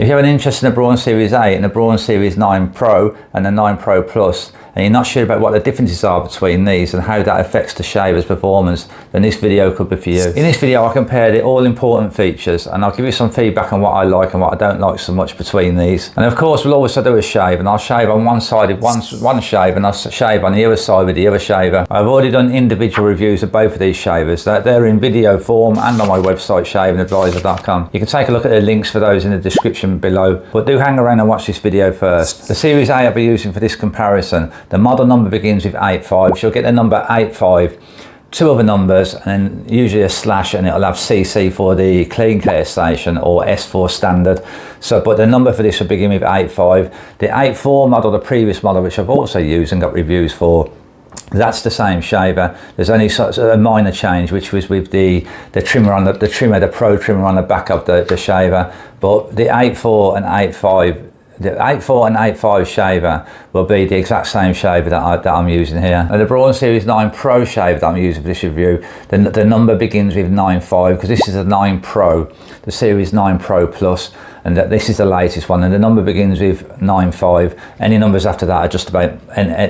If you have an interest in the Braun Series 8 and the Braun Series 9 Pro and the 9 Pro Plus, and you're not sure about what the differences are between these and how that affects the shaver's performance, then this video could be for you. In this video I compared the all important features, and I'll give you some feedback on what I like and what I don't like so much between these. And of course we'll always do a shave, and I'll shave on one side with one shave, and I'll shave on the other side with the other shaver. I've already done individual reviews of both of these shavers. They're in video form and on my website shavingadvisor.com. You can take a look at the links for those in the description below, but do hang around and watch this video first. The Series 8 I'll be using for this comparison, the model number begins with 85, so you'll get the number 85, two other numbers, and then usually a slash, and it'll have CC for the clean care station, or S for standard. So, but the number for this will begin with 85. The 84 model, the previous model, which I've also used and got reviews for, that's the same shaver. There's only sort of a minor change, which was with the trimmer on the Pro trimmer on the back of the shaver. But the 84 and 85, the 84 and 85 shaver will be the exact same shaver that I'm using here. Now the Braun Series 9 Pro shaver that I'm using for this review, the number begins with 95, because this is a 9 Pro, the Series 9 Pro Plus, and this is the latest one, and the number begins with 95. Any numbers after that are just about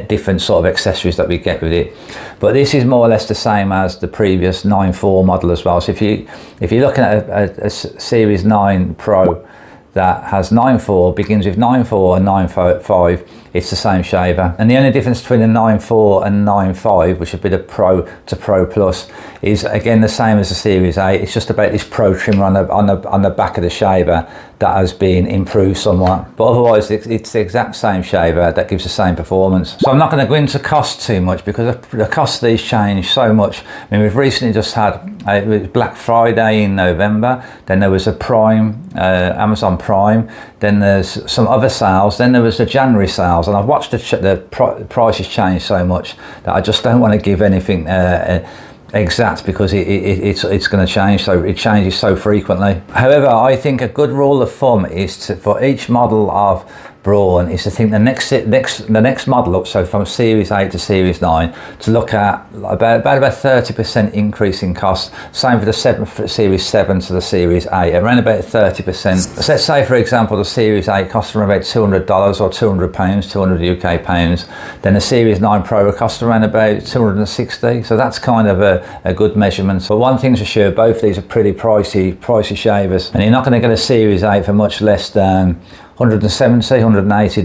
different sort of accessories that we get with it. But this is more or less the same as the previous 9.4 model as well. So if you're looking at a Series 9 Pro that has 9.4, begins with 9.4 and 9.5, it's the same shaver. And the only difference between the 9.4 and 9.5, which would be the Pro to Pro Plus, is again the same as the Series 8. It's just about this Pro trimmer on the back of the shaver that has been improved somewhat. But otherwise it's the exact same shaver that gives the same performance. So I'm not going to go into cost too much, because the cost of these change so much. I mean, we've recently just had Black Friday in November, then there was a Prime, Amazon Prime, then there's some other sales, then there was the January sales, and I've watched the prices change so much that I just don't want to give anything exact, because it's going to change, so it changes so frequently. However, I think a good rule of thumb is for each model of Braun is to think the next model up, so from Series 8 to Series 9, to look at about 30% increase in cost. Same for the Series 7 to the Series 8, around about 30%. So let's say, for example, the Series 8 costs around about $200 or £200, 200 UK pounds. Then the Series 9 Pro will cost around about 260. So that's kind of a good measurement. But one thing's for sure, both of these are pretty pricey shavers, and you're not going to get a Series 8 for much less than $170, $180, $170,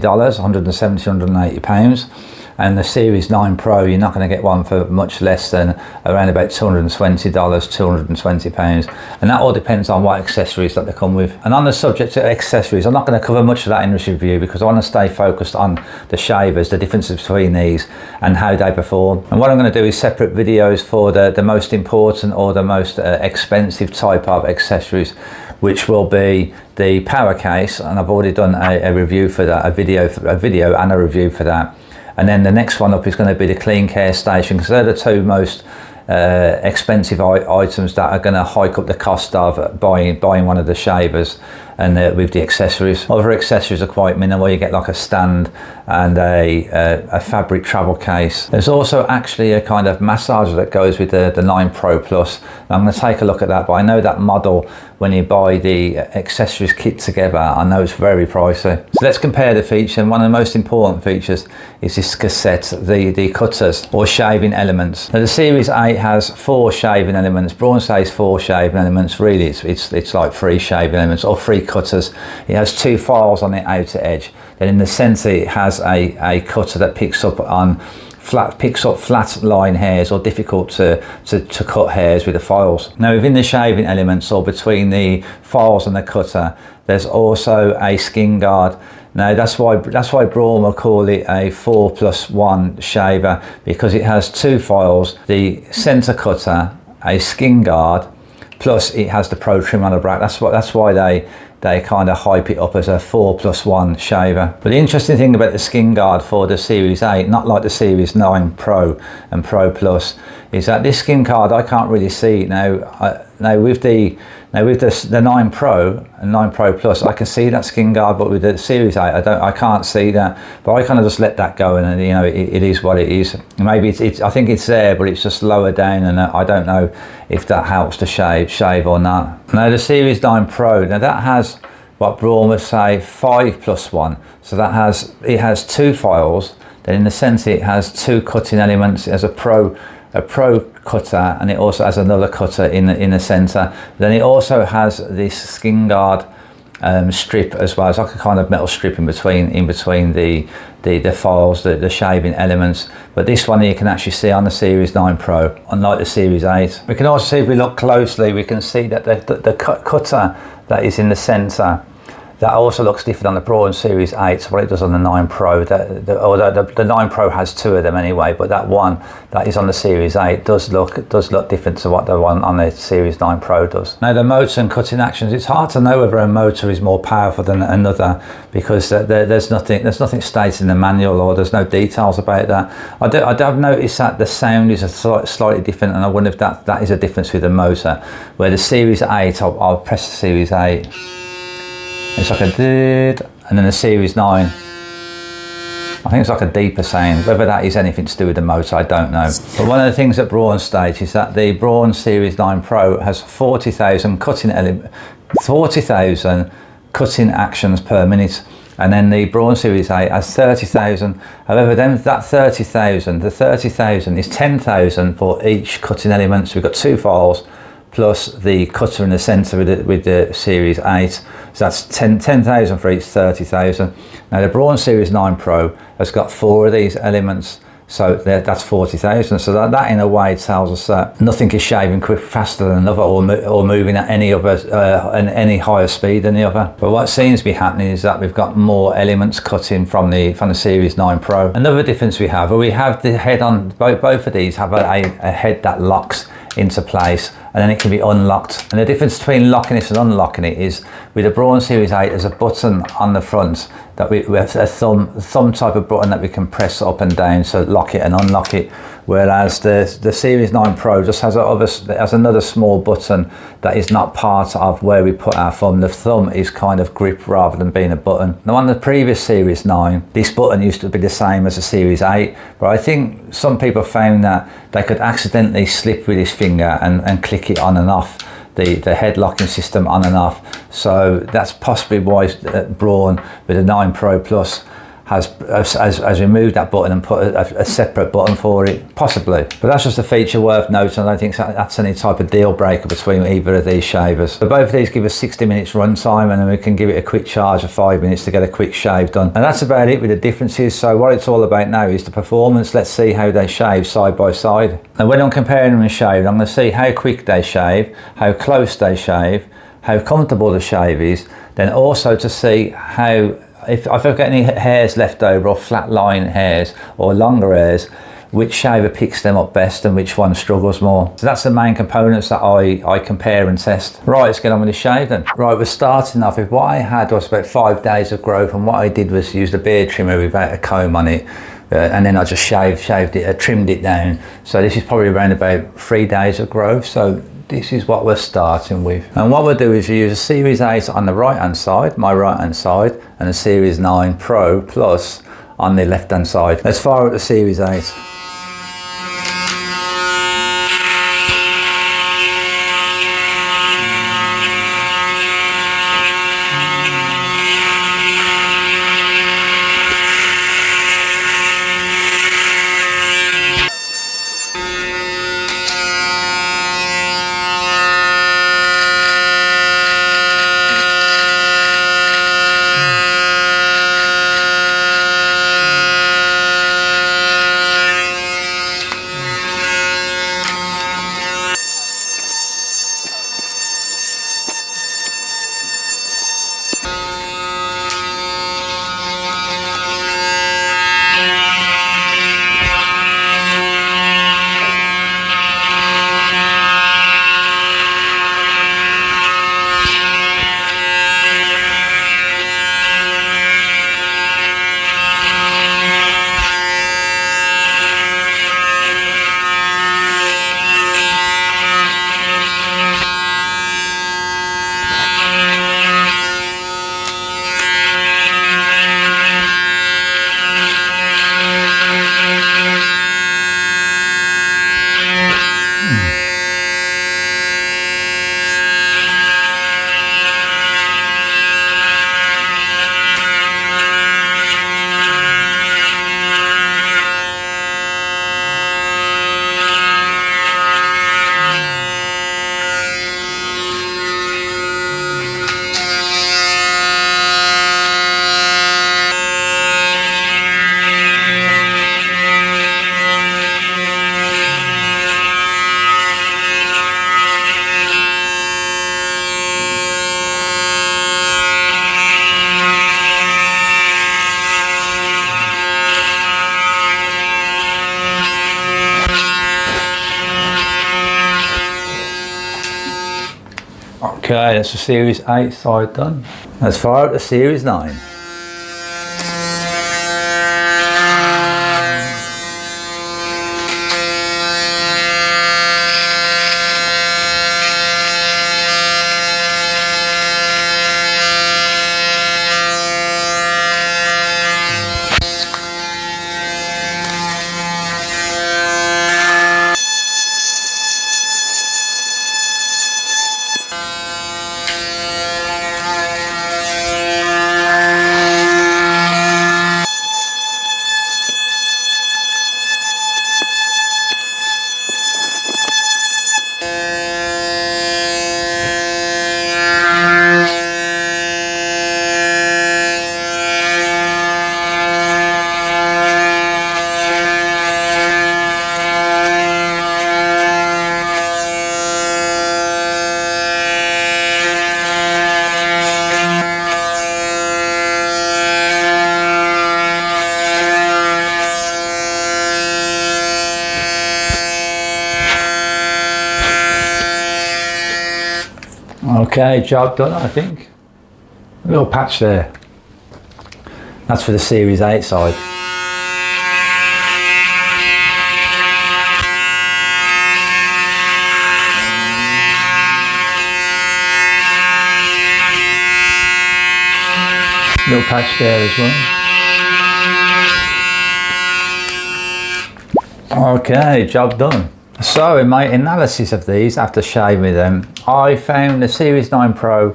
£180. And the Series 9 Pro, you're not going to get one for much less than around about $220, £220. And that all depends on what accessories that they come with. And on the subject of accessories, I'm not going to cover much of that in this review, because I want to stay focused on the shavers, the differences between these and how they perform. And what I'm going to do is separate videos for the most important or the most expensive type of accessories, which will be the power case, and I've already done a review for that, a video and a review for that. And then the next one up is going to be the clean care station, because they're the two most expensive items that are going to hike up the cost of buying one of the shavers, and with the accessories. Other accessories are quite minimal. You get like a stand and a fabric travel case. There's also actually a kind of massager that goes with the 9 Pro Plus. I'm going to take a look at that, but I know that model, when you buy the accessories kit together, I know it's very pricey. So let's compare the feature, and one of the most important features is this cassette, the cutters or shaving elements. Now the Series 8 has 4 shaving elements. Braun says 4 shaving elements. Really it's like 3 shaving elements, or 3 cutters. It has 2 files on the outer edge. Then in the center it has a cutter that picks up flat line hairs or difficult to cut hairs with the files. Now within the shaving elements, or between the files and the cutter, there's also a skin guard. Now that's why Braun will call it a 4+1 shaver, because it has 2 files, the center cutter, a skin guard, plus it has the Pro trim on the back. That's why they kind of hype it up as a 4+1 shaver. But the interesting thing about the skin guard for the Series 8, not like the Series 9 Pro and Pro Plus, is that this skin guard, I can't really see it now. Now with the 9 Pro and 9 Pro Plus, I can see that skin guard, but with the Series 8, I can't see that. But I kind of just let that go, and you know, it is what it is. Maybe I think it's there, but it's just lower down, and I don't know if that helps to shave or not. Now the Series 9 Pro, now that has what Braun would say 5+1. So that it has 2 files. Then in the centre it has 2 cutting elements. It has a pro cutter, and it also has another cutter in the centre. Then it also has this skin guard strip as well. It's like a kind of metal strip in between the files, the shaving elements. But this one you can actually see on the Series 9 Pro, unlike the Series 8. We can also see, if we look closely, we can see that the cutter that is in the centre, that also looks different on the Braun Series 8 to what it does on the 9 Pro. The 9 Pro has 2 of them anyway, but that one that is on the Series 8 does look different to what the one on the Series 9 Pro does. Now, the motor and cutting actions, it's hard to know whether a motor is more powerful than another, because there's nothing stated in the manual, or there's no details about that. I have noticed that the sound is slightly different, and I wonder if that is a difference with the motor. Where the Series 8, I'll press the Series 8. It's like a did, and then the Series 9, I think it's like a deeper sound. Whether that is anything to do with the motor, I don't know. But one of the things that Braun states is that the Braun Series 9 Pro has 40,000 cutting actions per minute, and then the Braun Series 8 has 30,000. However, then that 30,000, the 30,000 is 10,000 for each cutting element. So we've got 2 files, plus the cutter in the centre with the Series 8. So that's 10,000 for each 30,000. Now the Braun Series 9 Pro has got 4 of these elements, so that's 40,000. So that in a way tells us that nothing is shaving faster than another, or moving at any higher speed than the other. But what seems to be happening is that we've got more elements cutting from the Series 9 Pro. Another difference we have the head on both of these have a head that locks into place, and then it can be unlocked. And the difference between locking it and unlocking it is, with the Braun Series 8, there's a button on the front that we have a thumb type of button that we can press up and down to lock it and unlock it. Whereas the Series 9 Pro just has another small button that is not part of where we put our thumb. The thumb is kind of gripped rather than being a button. Now, on the previous Series 9, this button used to be the same as the Series 8, but I think some people found that they could accidentally slip with his finger and click it on and off, the head locking system on and off. So that's possibly why Braun with the 9 Pro Plus has removed that button and put a separate button for it, possibly. But that's just a feature worth noting. I don't think that's any type of deal breaker between either of these shavers. So both of these give us 60 minutes run time, and then we can give it a quick charge of 5 minutes to get a quick shave done. And that's about it with the differences. So what it's all about now is the performance. Let's see how they shave side by side. And when I'm comparing them and shaving, I'm going to see how quick they shave, how close they shave, how comfortable the shave is, then also to see how, if I've got any hairs left over, or flat line hairs or longer hairs, which shaver picks them up best and which one struggles more. So that's the main components that I compare and test. Right, let's get on with the shave then. Right, we're starting off with what I had was about 5 days of growth, and what I did was use a beard trimmer without a comb on it, and then I just shaved it, trimmed it down. So this is probably around about 3 days of growth. So this is what we're starting with. And what we'll do is use a Series 8 on the right hand side, my right hand side, and a Series 9 Pro Plus on the left hand side. Let's fire up the Series 8. Okay, that's the Series 8 side done. Let's fire up the Series 9. Okay, job done, I think. A little patch there. That's for the Series 8 side. Little patch there as well. Okay, job done. So in my analysis of these, after shaving them, I found the Series 9 Pro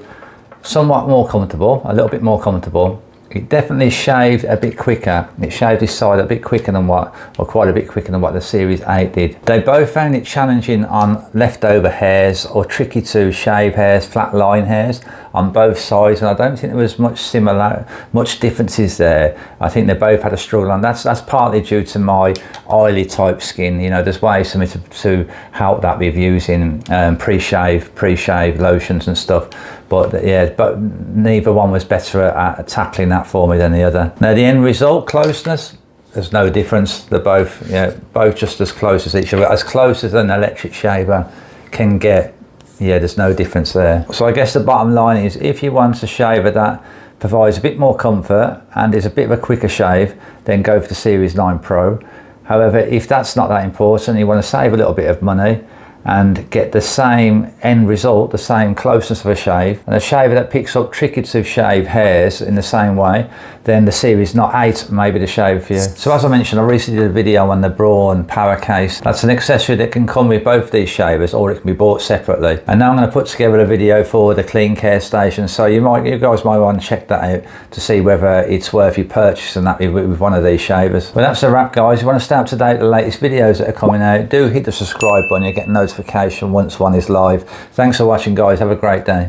somewhat more comfortable, a little bit more comfortable. It definitely shaved a bit quicker. It shaved this side a bit quicker than what, or quite a bit quicker than what the Series 8 did. They both found it challenging on leftover hairs or tricky to shave hairs, flat line hairs on both sides, and I don't think there was much differences there. I think they both had a struggle, and that's partly due to my oily type skin. You know, there's ways for me to help that with using pre-shave lotions and stuff. But yeah, but neither one was better at tackling that for me than the other. Now the end result, closeness, there's no difference. They're both, both just as close as each other, as close as an electric shaver can get. Yeah, there's no difference there. So I guess the bottom line is, if you want a shaver that provides a bit more comfort and is a bit of a quicker shave, then go for the Series 9 Pro. However, if that's not that important, you want to save a little bit of money and get the same end result, the same closeness of a shave, and a shaver that picks up tricky to shave hairs in the same way, then the Series 8 may be the shaver for you. So as I mentioned, I recently did a video on the Braun power case. That's an accessory that can come with both these shavers, or it can be bought separately. And now I'm going to put together a video for the clean care station, so you guys might want to check that out to see whether it's worth you purchasing that with one of these shavers. Well, that's a wrap, guys. If you want to stay up to date with the latest videos that are coming out, do hit the subscribe button. You get notification once one is live. Thanks for watching, guys. Have a great day.